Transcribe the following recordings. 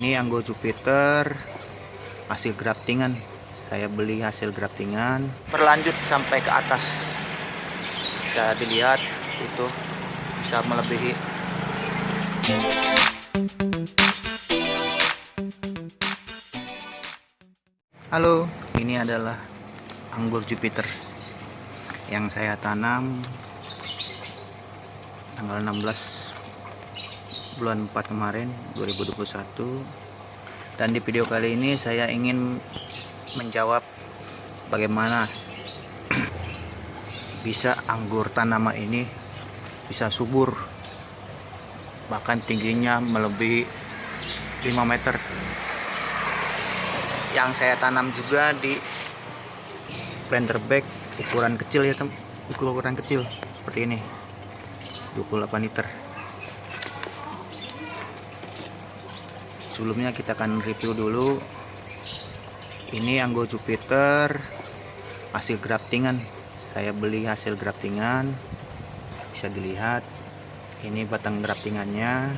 Ini anggur Jupiter hasil graftingan. Saya beli hasil graftingan, berlanjut sampai ke atas. Bisa dilihat itu bisa melebihi. Halo, ini adalah anggur Jupiter yang saya tanam tanggal 16 bulan 4 kemarin 2021. Dan di video kali ini saya ingin menjawab bagaimana bisa anggur tanaman ini bisa subur, bahkan tingginya melebihi 5 meter. Yang saya tanam juga di planter bag ukuran kecil ya teman, ukuran kecil seperti ini, 28 liter. Sebelumnya kita akan review dulu. Ini anggur Jupiter hasil graftingan. Saya beli hasil graftingan, bisa dilihat ini batang graftingannya,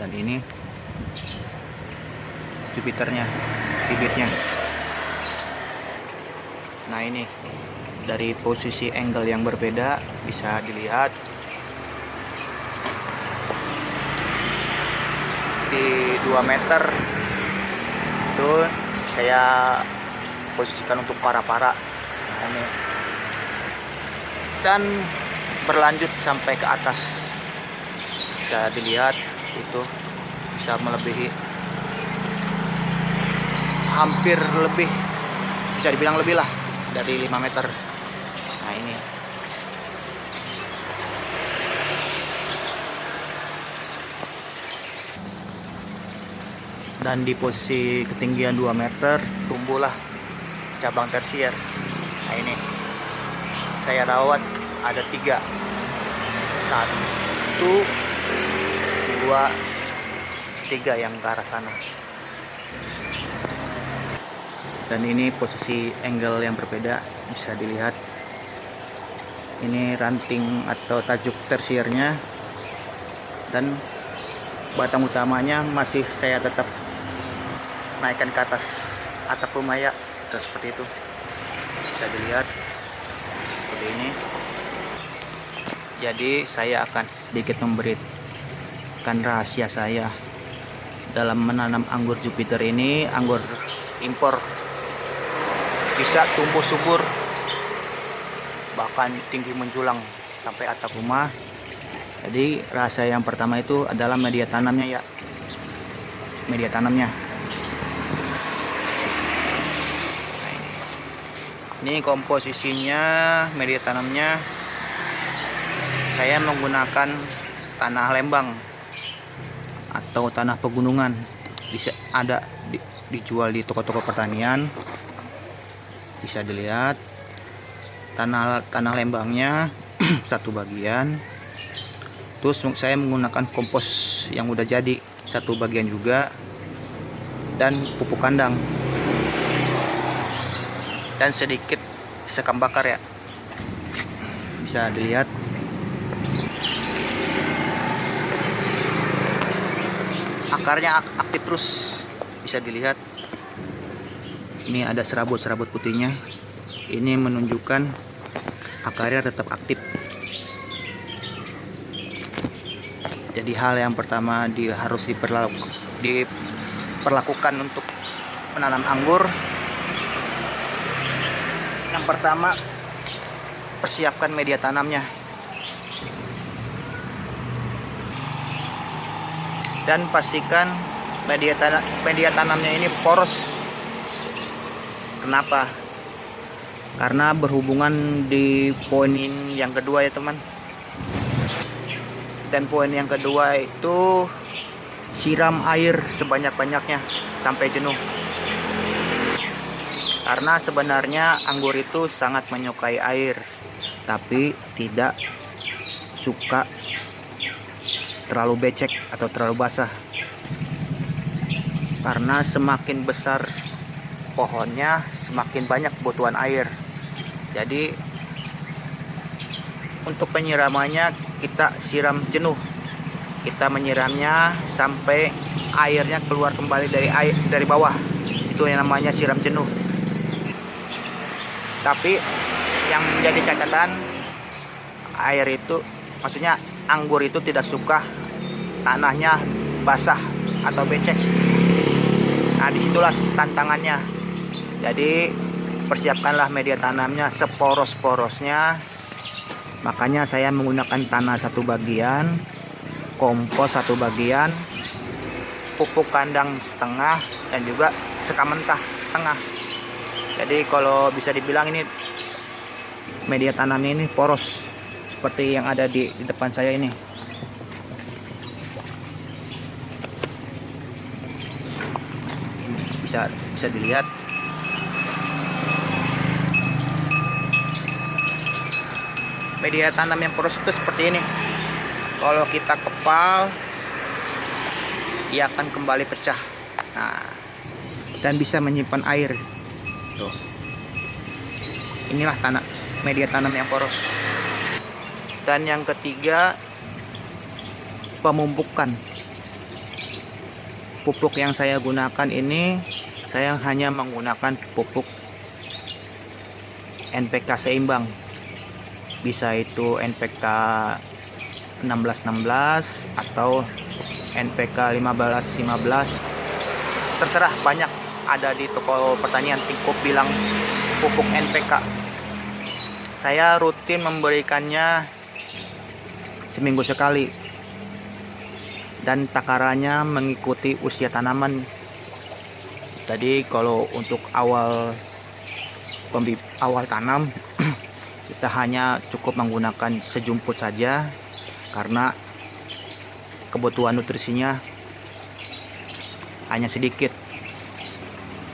dan ini Jupiternya, bibitnya. Nah, ini dari posisi angle yang berbeda bisa dilihat di 2 meter itu saya posisikan untuk para-para. Nah, ini dan berlanjut sampai ke atas, bisa dilihat itu bisa melebihi, hampir lebih, bisa dibilang lebih lah dari 5 meter. Nah, ini dan di posisi ketinggian 2 meter tumbuhlah cabang tersier. Nah, ini saya rawat ada 3, 1, 2, 3 yang ke arah sana. Dan ini posisi angle yang berbeda, bisa dilihat ini ranting atau tajuk tersiernya, dan batang utamanya masih saya tetap naikkan ke atas atap rumah ya, seperti itu. Bisa dilihat seperti ini. Jadi saya akan sedikit memberikan rahasia saya dalam menanam anggur Jupiter ini. Anggur impor bisa tumbuh subur, bahkan tinggi menjulang sampai atap rumah. Jadi rahasia yang pertama itu adalah media tanamnya ya, media tanamnya. Ini komposisinya media tanamnya, saya menggunakan tanah lembang atau tanah pegunungan. Bisa ada dijual di toko-toko pertanian. Bisa dilihat tanah lembangnya satu bagian. Terus saya menggunakan kompos yang udah jadi satu bagian juga, dan pupuk kandang, dan sedikit sekam bakar ya. Bisa dilihat akarnya aktif terus, bisa dilihat ini ada serabut-serabut putihnya. Ini menunjukkan akarnya tetap aktif. Jadi hal yang pertama harus diperlakukan untuk menanam anggur. Yang pertama, persiapkan media tanamnya, dan pastikan media tanamnya ini poros. Kenapa? Karena berhubungan di poin yang kedua ya teman. Dan poin yang kedua itu siram air sebanyak-banyaknya sampai jenuh. Karena sebenarnya anggur itu sangat menyukai air, tapi tidak suka terlalu becek atau terlalu basah. Karena semakin besar pohonnya, semakin banyak kebutuhan air. Jadi untuk penyiramannya kita siram jenuh kita menyiramnya sampai airnya keluar kembali dari bawah. Itu yang namanya siram jenuh. Tapi yang menjadi catatan, air itu, maksudnya anggur itu tidak suka tanahnya basah atau becek. Nah, disitulah tantangannya. Jadi persiapkanlah media tanamnya seporos-porosnya. Makanya saya menggunakan tanah 1 bagian, kompos 1 bagian, pupuk kandang setengah, dan juga sekam mentah setengah. Jadi kalau bisa dibilang ini media tanamnya ini poros seperti yang ada di depan saya ini. Bisa dilihat. Media tanam yang poros itu seperti ini. Kalau kita kepal, ia akan kembali pecah. Nah, dan bisa menyimpan air. Tuh. Inilah media tanam yang poros. Dan yang ketiga, pemupukan. Pupuk yang saya gunakan ini, saya hanya menggunakan pupuk NPK seimbang. Bisa itu NPK 1616 atau NPK 1515. Terserah, banyak ada di toko pertanian. Cukup bilang pupuk NPK. Saya rutin memberikannya seminggu sekali. Dan takarannya mengikuti usia tanaman. Jadi kalau untuk awal tanam kita hanya cukup menggunakan sejumput saja karena kebutuhan nutrisinya hanya sedikit.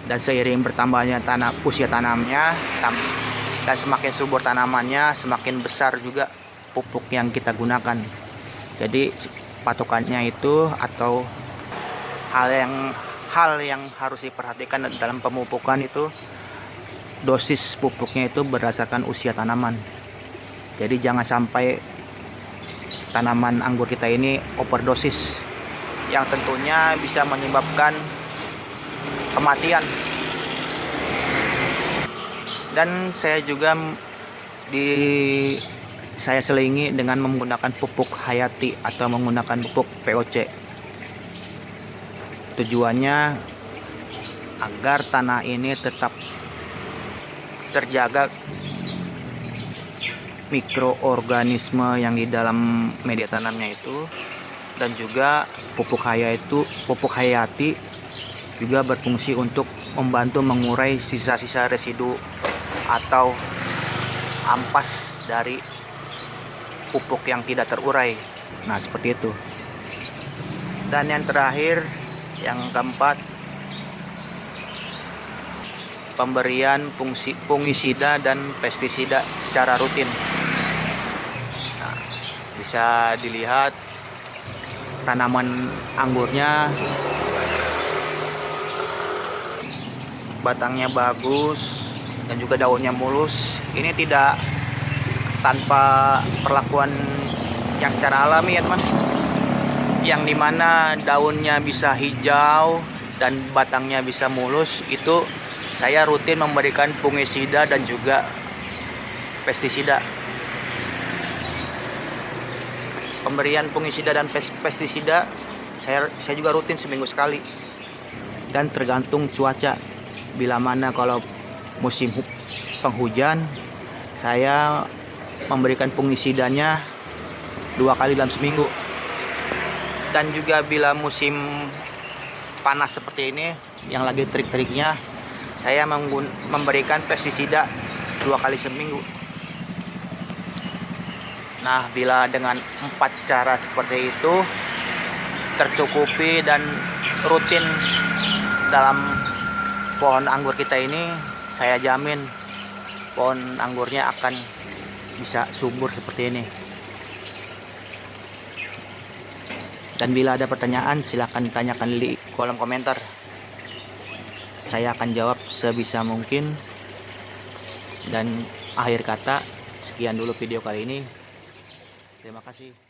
Dan seiring bertambahnya usia tanamnya dan semakin subur tanamannya, semakin besar juga pupuk yang kita gunakan. Jadi patokannya itu atau hal yang harus diperhatikan dalam pemupukan itu, dosis pupuknya itu berdasarkan usia tanaman. Jadi jangan sampai tanaman anggur kita ini overdosis yang tentunya bisa menyebabkan kematian. Dan saya juga saya selingi dengan menggunakan pupuk hayati atau menggunakan pupuk VOC. Tujuannya agar tanah ini tetap terjaga mikroorganisme yang di dalam media tanamnya itu, dan juga pupuk hayati juga berfungsi untuk membantu mengurai sisa-sisa residu atau ampas dari pupuk yang tidak terurai. Nah, seperti itu. Dan yang terakhir, yang keempat, pemberian fungisida dan pestisida secara rutin. Nah, bisa dilihat tanaman anggurnya batangnya bagus dan juga daunnya mulus. Ini tidak tanpa perlakuan yang secara alami ya teman, yang dimana daunnya bisa hijau dan batangnya bisa mulus. Itu saya rutin memberikan fungisida dan juga pestisida. Pemberian fungisida dan pestisida saya juga rutin seminggu sekali, dan tergantung cuaca. Bila mana kalau musim penghujan, saya memberikan fungisidanya 2 kali dalam seminggu. Dan juga bila musim panas seperti ini yang lagi terik-teriknya, saya memberikan pestisida 2 kali seminggu. Nah, bila dengan 4 cara seperti itu tercukupi dan rutin dalam pohon anggur kita ini, saya jamin pohon anggurnya akan bisa subur seperti ini. Dan bila ada pertanyaan, silahkan tanyakan di kolom komentar. Saya akan jawab sebisa mungkin. Dan akhir kata, sekian dulu video kali ini. Terima kasih.